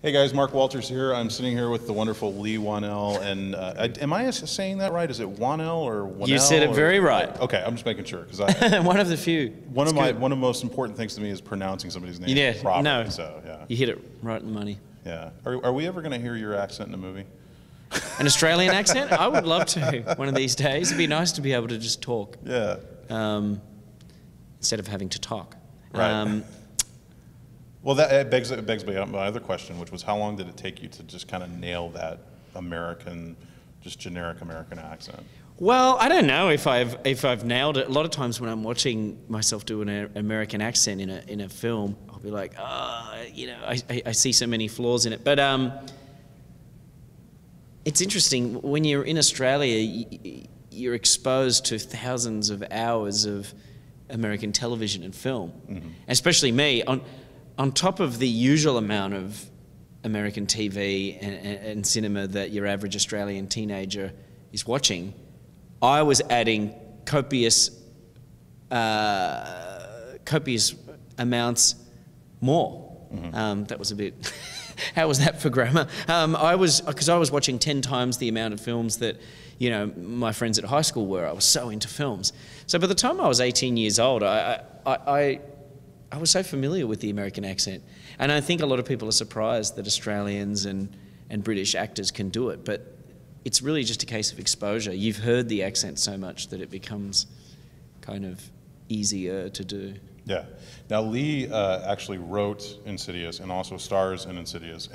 Hey guys, Mark Walters here. I'm sitting here with the wonderful Leigh Whannell, and am I saying that right? Is it Whannell or Whannell? You said it very right. Okay, I'm just making sure because one of the few. One of the most important things to me is pronouncing somebody's name properly. No, so yeah, you hit it right in the money. Yeah. Are we ever going to hear your accent in a movie? An Australian accent? I would love to. One of these days, it'd be nice to be able to just talk. Yeah. Instead of having to talk. Right. Well, that begs my other question, which was how long did it take you to just kind of nail that American, just generic American accent? Well, I don't know if I've nailed it. A lot of times when I'm watching myself do an American accent in a film, I'll be like, I see so many flaws in it. But it's interesting when you're in Australia, you're exposed to thousands of hours of American television and film, especially me. On top of the usual amount of American TV and cinema that your average Australian teenager is watching, I was adding copious amounts more. That was a bit... How was that for grammar? Because I was watching 10 times the amount of films that, my friends at high school were. I was so into films. So by the time I was 18 years old, I was so familiar with the American accent. And I think a lot of people are surprised that Australians and British actors can do it, but it's really just a case of exposure. You've heard the accent so much that it becomes kind of easier to do. Yeah. Now, Leigh actually wrote Insidious and also stars in Insidious,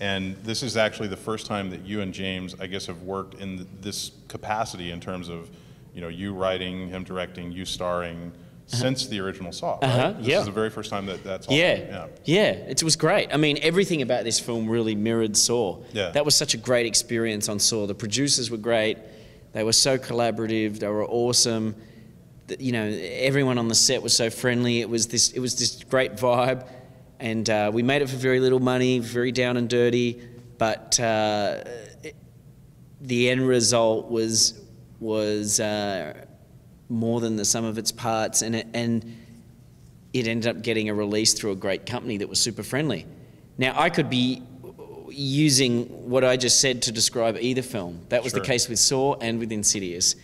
and this is actually the first time that you and James, I guess, have worked in this capacity in terms of, you writing, him directing, you starring, since the original Saw, right? This is the very first time that's all. Yeah, it was great. I mean, everything about this film really mirrored Saw. Yeah. That was such a great experience on Saw. The producers were great. They were so collaborative. They were awesome. Everyone on the set was so friendly. It was this great vibe, and we made it for very little money, very down and dirty. But the end result was more than the sum of its parts, and it ended up getting a release through a great company that was super friendly. Now, I could be using what I just said to describe either film. That was the case with Saw and with Insidious.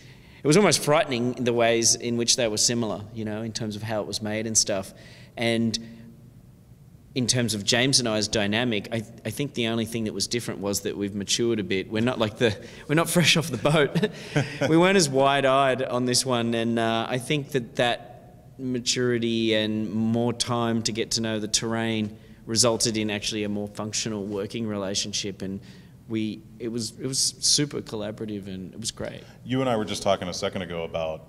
It was almost frightening the ways in which they were similar, in terms of how it was made and stuff. And in terms of James and I's dynamic, I think the only thing that was different was that we've matured a bit. We're not fresh off the boat. We weren't as wide-eyed on this one, and I think that maturity and more time to get to know the terrain resulted in actually a more functional working relationship, and it was super collaborative, and it was great. You and I were just talking a second ago about,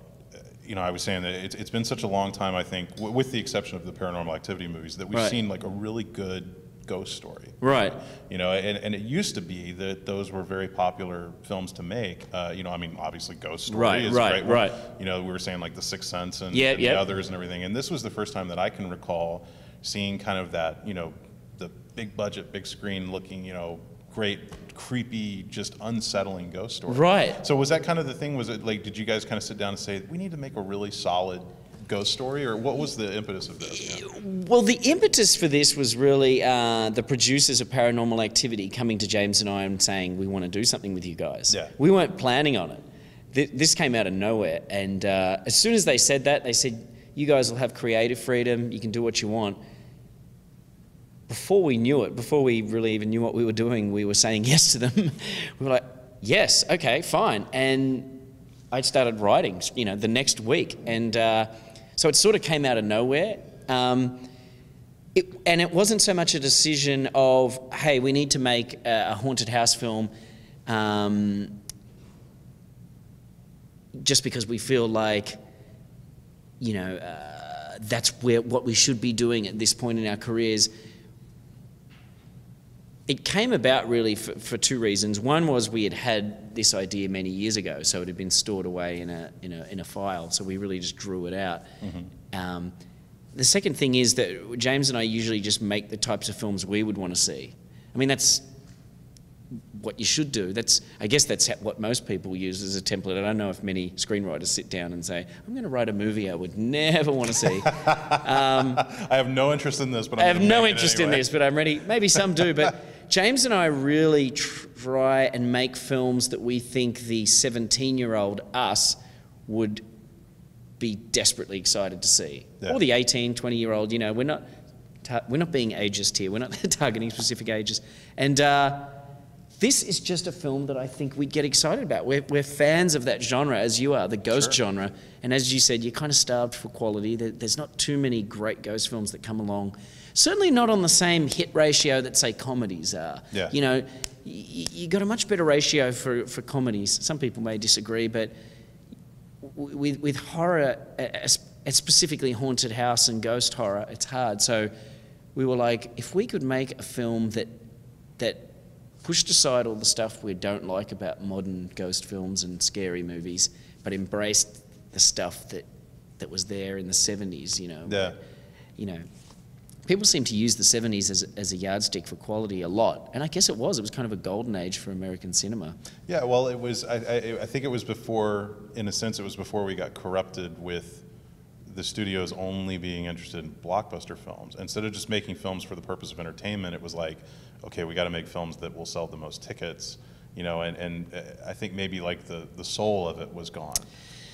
I was saying that it's been such a long time, I think, with the exception of the Paranormal Activity movies, that we've seen like a really good ghost story. Right. And it used to be that those were very popular films to make. Obviously Ghost Story is a great one. We were saying like The Sixth Sense and the others and everything. And this was the first time that I can recall seeing kind of that, the big budget, big screen looking, great, creepy, just unsettling ghost story. Right. So was that kind of the thing? Was it like, did you guys kind of sit down and say, we need to make a really solid ghost story, or what was the impetus of this? Yeah. Well, the impetus for this was really the producers of Paranormal Activity coming to James and I and saying, we want to do something with you guys. Yeah. We weren't planning on it. This came out of nowhere, and as soon as they said that, they said, you guys will have creative freedom, you can do what you want. Before we knew it, before we really even knew what we were doing, we were saying yes to them. We were like, yes, okay, fine. And I started writing, the next week. And so it sort of came out of nowhere. And it wasn't so much a decision of, hey, we need to make a haunted house film just because we feel like, that's what we should be doing at this point in our careers. It came about really for two reasons. One was we had this idea many years ago, so it had been stored away in a file, so we really just drew it out. The second thing is that James and I usually just make the types of films we would want to see. I mean, what you should do. I guess that's what most people use as a template. I don't know if many screenwriters sit down and say, I'm going to write a movie I would never want to see. I have no interest in this, but I have no interest in this, but I'm ready. Maybe some do, but James and I really try and make films that we think the 17-year-old us would be desperately excited to see. Or the 18, 20-year-old, you know, we're not being ageist here. We're not targeting specific ages. And this is just a film that I think we'd get excited about. We're fans of that genre, as you are, the ghost genre. And as you said, you're kind of starved for quality. There's not too many great ghost films that come along. Certainly not on the same hit ratio that, say, comedies are. Yeah. You know, you got a much better ratio for comedies. Some people may disagree, but with horror, specifically haunted house and ghost horror, it's hard. So we were like, if we could make a film that pushed aside all the stuff we don't like about modern ghost films and scary movies, but embraced the stuff that was there in the 70s, you know. Yeah. You know, people seem to use the 70s as a yardstick for quality a lot, and I guess it was kind of a golden age for American cinema. Yeah, well, it was. I think it was before, in a sense, it was before we got corrupted with the studios only being interested in blockbuster films. Instead of just making films for the purpose of entertainment, it was like, okay, we got to make films that will sell the most tickets, you know. And I think maybe like the soul of it was gone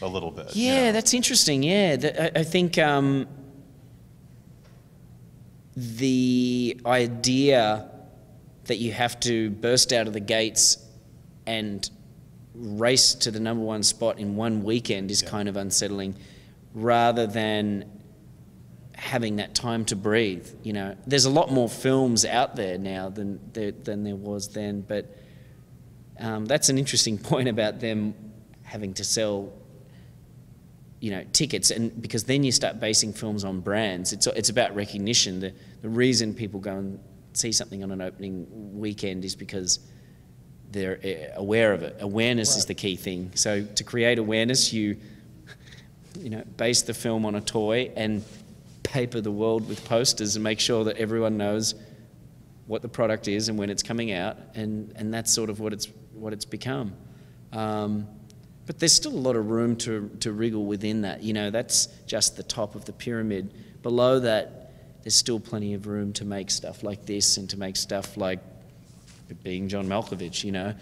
a little bit. Yeah, you know? That's interesting. Yeah, I think. The idea that you have to burst out of the gates and race to the #1 spot in one weekend is kind of unsettling, rather than having that time to breathe. You know, there's a lot more films out there now than there was then, but that's an interesting point about them having to sell, you know, tickets, and because then you start basing films on brands. It's about recognition. The reason people go and see something on an opening weekend is because they're aware of it. Awareness is the key thing. So to create awareness, you know, base the film on a toy and paper the world with posters and make sure that everyone knows what the product is and when it's coming out, and that's sort of what it's become. But there's still a lot of room to wriggle within that. You know, that's just the top of the pyramid. Below that, there's still plenty of room to make stuff like this and to make stuff like being John Malkovich, you know.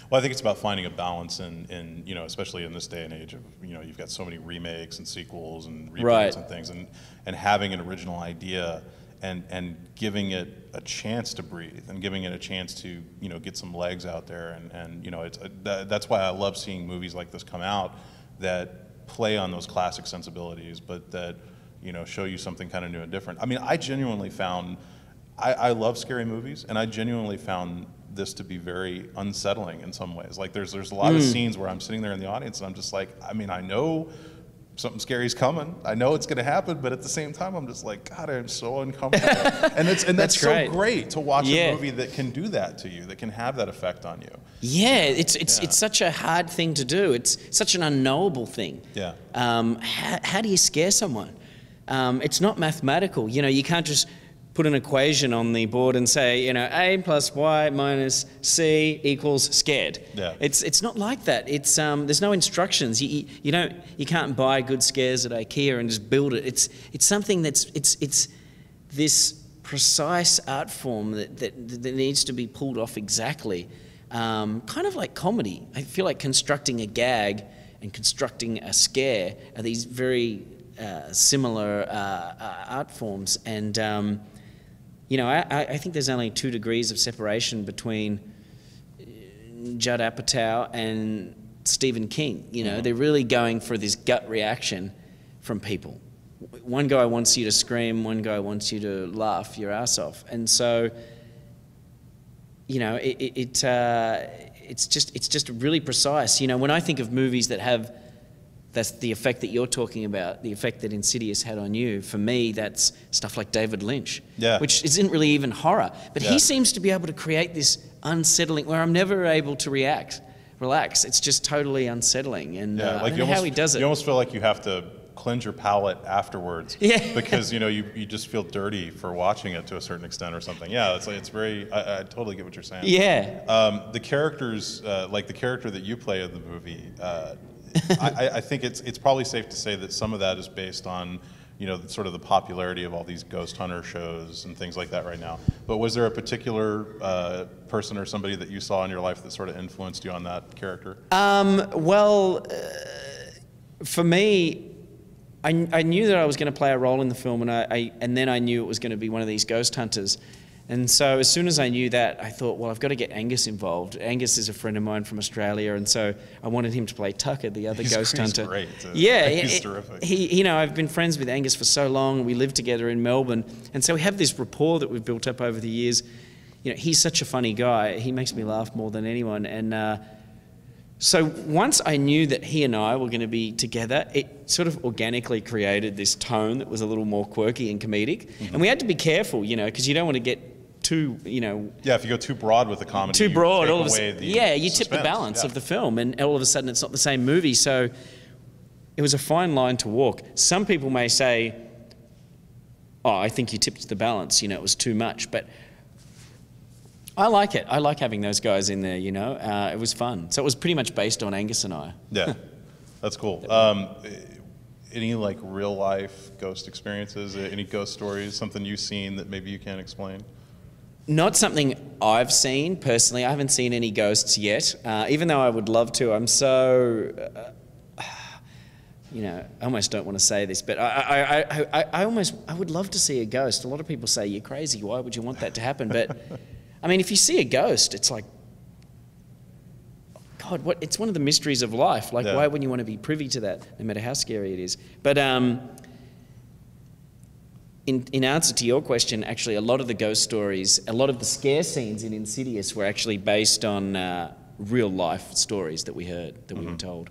Well, I think it's about finding a balance in you know, especially in this day and age of, you know, you've got so many remakes and sequels and reboots and things, and having an original idea and giving it a chance to breathe and giving it a chance to, you know, get some legs out there, and you know, that's why I love seeing movies like this come out that play on those classic sensibilities, but that, you know, show you something kind of new and different. I mean, I genuinely found, I love scary movies, and I genuinely found this to be very unsettling in some ways. Like there's a lot of scenes where I'm sitting there in the audience and I'm just like, I mean, I know something scary's coming. I know it's going to happen, but at the same time, I'm just like, God, I'm so uncomfortable. and that's so great to watch a movie that can do that to you, that can have that effect on you. Yeah, it's such a hard thing to do. It's such an unknowable thing. Yeah. How do you scare someone? It's not mathematical. You know, you can't just put an equation on the board and say, you know, A plus Y minus C equals scared. Yeah. It's not like that. It's there's no instructions. You can't buy good scares at IKEA and just build it. It's something that's it's this precise art form that needs to be pulled off exactly. Kind of like comedy. I feel like constructing a gag and constructing a scare are these very similar art forms, and you know, I think there's only 2 degrees of separation between Judd Apatow and Stephen King. You know, they're really going for this gut reaction from people. One guy wants you to scream, one guy wants you to laugh your ass off, and so, you know, it's just really precise. You know, when I think of movies that have that's the effect that you're talking about, the effect that Insidious had on you. For me, that's stuff like David Lynch, which isn't really even horror. But he seems to be able to create this unsettling, where I'm never able to relax. It's just totally unsettling. And I don't know how he does it. You almost feel like you have to cleanse your palate afterwards. Yeah. Because you just feel dirty for watching it to a certain extent or something. Yeah, it's very. I totally get what you're saying. Yeah. The characters, like the character that you play in the movie, I think it's probably safe to say that some of that is based on sort of the popularity of all these ghost hunter shows and things like that right now. But was there a particular person or somebody that you saw in your life that sort of influenced you on that character? Well, for me, I knew that I was going to play a role in the film, and then I knew it was going to be one of these ghost hunters. And so as soon as I knew that, I thought, well, I've got to get Angus involved. Angus is a friend of mine from Australia, and so I wanted him to play Tucker, the other ghost hunter. He's great. Yeah, he's terrific. I've been friends with Angus for so long. We lived together in Melbourne, and so we have this rapport that we've built up over the years. He's such a funny guy. He makes me laugh more than anyone. And so once I knew that he and I were going to be together, it sort of organically created this tone that was a little more quirky and comedic. Mm-hmm. And we had to be careful, because you don't want to get too, Yeah, if you go too broad with the comedy, too broad, all of you tip the balance of the film, and all of a sudden it's not the same movie. So it was a fine line to walk. Some people may say, "Oh, I think you tipped the balance. It was too much," but I like it. I like having those guys in there. It was fun. So it was pretty much based on Angus and I. Yeah, that's cool. Any real life ghost experiences? Any ghost stories? Something you've seen that maybe you can't explain? Not something I've seen personally. I haven't seen any ghosts yet, even though I would love to. I'm so, I almost don't want to say this, but I would love to see a ghost. A lot of people say, you're crazy, why would you want that to happen? But, I mean, if you see a ghost, it's like, God, it's one of the mysteries of life. Why wouldn't you want to be privy to that, no matter how scary it is? But in answer to your question, actually, a lot of the ghost stories, a lot of the scare scenes in Insidious were actually based on real life stories that we heard, that we were told.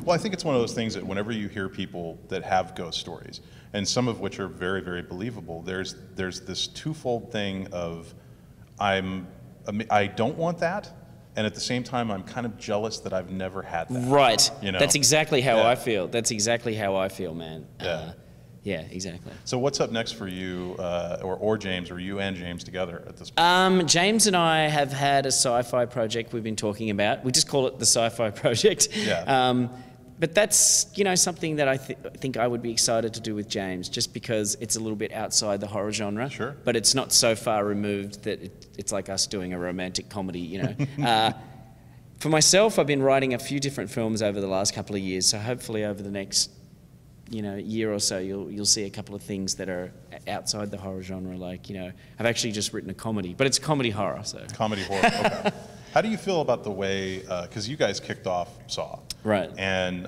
Well, I think it's one of those things that whenever you hear people that have ghost stories, and some of which are very, very believable, there's this twofold thing of I don't want that, and at the same time, I'm kind of jealous that I've never had that. Right. That's exactly how I feel. That's exactly how I feel, man. Yeah, exactly. So what's up next for you, or James, or you and James together at this point? James and I have had a sci-fi project we've been talking about. We just call it the Sci-Fi Project. Yeah. But that's, something that I think I would be excited to do with James, just because it's a little bit outside the horror genre. Sure. But it's not so far removed that it's like us doing a romantic comedy, For myself, I've been writing a few different films over the last couple of years, so hopefully over the next year or so, you'll see a couple of things that are outside the horror genre. I've actually just written a comedy, but it's comedy horror. So comedy horror. Okay. How do you feel about the way, because you guys kicked off Saw, right? And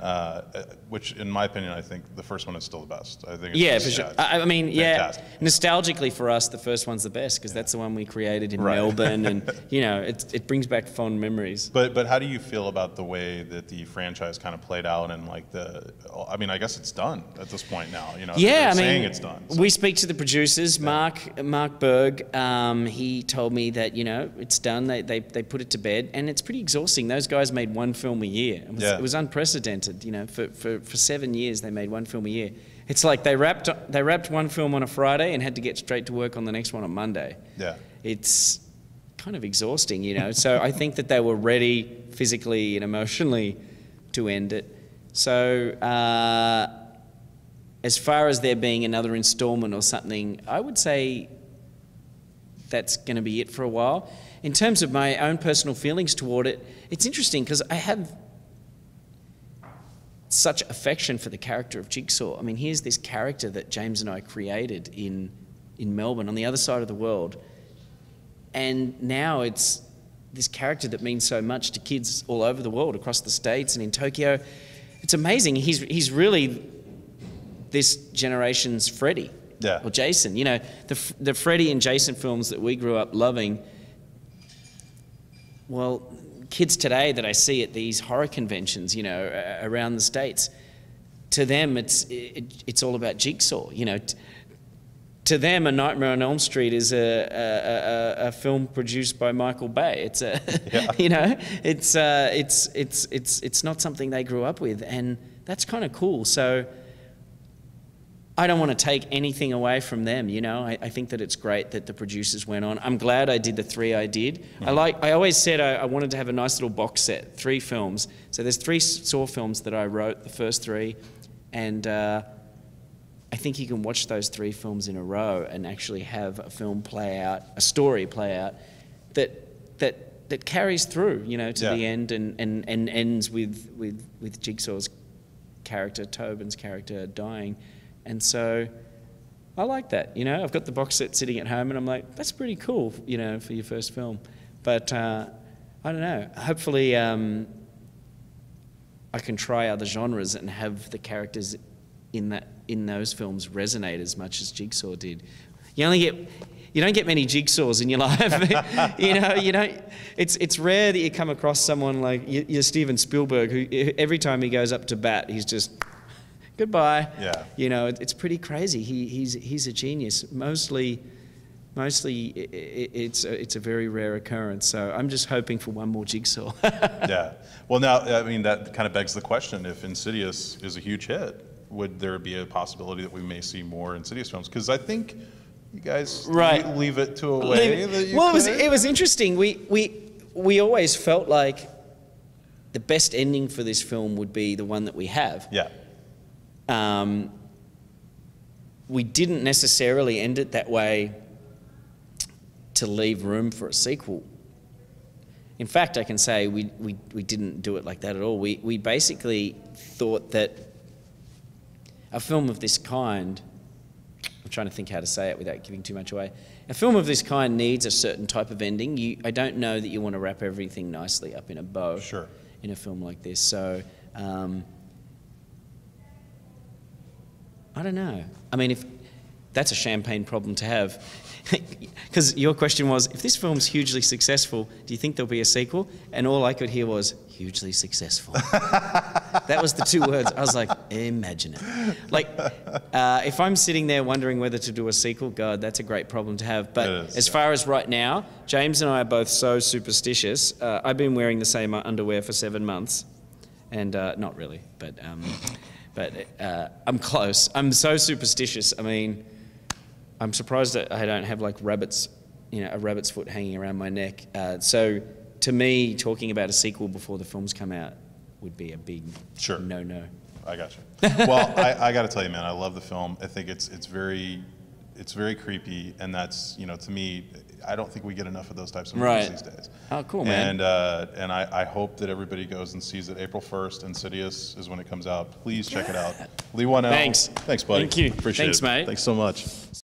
which, in my opinion, I think the first one is still the best. I think. It's for sure. I mean, fantastic. Nostalgically for us, the first one's the best because that's the one we created in Melbourne, and it brings back fond memories. But how do you feel about the way that the franchise kind of played out and I guess it's done at this point now. They're saying it's done. So. We speak to the producers, Mark Berg. He told me that it's done. They put it to bed, and it's pretty exhausting. Those guys made one film a year. It was unprecedented. For 7 years they made one film a year. It's like they wrapped one film on a Friday and had to get straight to work on the next one on Monday. Yeah, it's kind of exhausting, So I think that they were ready physically and emotionally to end it. So as far as there being another installment or something, I would say that's going to be it for a while. In terms of my own personal feelings toward it, it's interesting because I have such affection for the character of Jigsaw. I mean, here's this character that James and I created in Melbourne on the other side of the world. And now it's this character that means so much to kids all over the world, across the States and in Tokyo. It's amazing. He's really this generation's Freddy. Yeah. Or Jason. The Freddy and Jason films that we grew up loving, well, kids today that I see at these horror conventions, around the States, to them it's all about Jigsaw. To them, A Nightmare on Elm Street is a film produced by Michael Bay. It's it's not something they grew up with, and that's kind of cool. So I don't want to take anything away from them, you know. I think that it's great that the producers went on. I'm glad I did the 3 I did. I always said I wanted to have a nice little box set, 3 films. So there's 3 Saw films that I wrote, the first 3, and I think you can watch those 3 films in a row and actually have a film play out, a story play out that carries through, you know, to the end and ends with Jigsaw's character, Tobin's character, dying. And so I like that, you know. I've got the box set sitting at home and I'm like, that's pretty cool, you know, for your first film. But I don't know, hopefully I can try other genres and have the characters in those films resonate as much as Jigsaw did. You don't get many Jigsaws in your life. you don't. It's rare that you come across someone like you're Steven Spielberg, who every time he goes up to bat, he's just goodbye. Yeah. You know, it's pretty crazy. He's a genius. Mostly it's a very rare occurrence. So I'm just hoping for one more Jigsaw. Yeah. Well, now I mean that kind of begs the question: if Insidious is a huge hit, would there be a possibility that we may see more Insidious films? Because I think you guys leave it to a way that you well, it was interesting. We always felt like the best ending for this film would be the one that we have. Yeah. We didn't necessarily end it that way to leave room for a sequel. In fact, I can say we didn't do it like that at all. We basically thought that a film of this kind, I'm trying to think how to say it without giving too much away. A film of this kind needs a certain type of ending. I don't know that you want to wrap everything nicely up in a bow. Sure. In a film like this. So, I don't know. I mean, if that's a champagne problem to have. Because your question was, if this film's hugely successful, do you think there'll be a sequel? And all I could hear was, hugely successful. That was the 2 words. I was like, imagine it. Like, if I'm sitting there wondering whether to do a sequel, God, that's a great problem to have. But as far as right now, James and I are both so superstitious. I've been wearing the same underwear for 7 months. And not really, but I'm close. I'm so superstitious. I mean, I'm surprised that I don't have like rabbits, you know, a rabbit's foot hanging around my neck. So to me, talking about a sequel before the films come out would be a big no-no. I got you. Well, I got to tell you, man, I love the film. I think it's very creepy, and that's, you know, to me, I don't think we get enough of those types of movies these days. Oh, cool, man. And I hope that everybody goes and sees it. April 1st, Insidious is when it comes out. Please check it out. Leigh Whannell. Thanks, buddy. Thank you. Appreciate it. Thanks, mate. Thanks so much.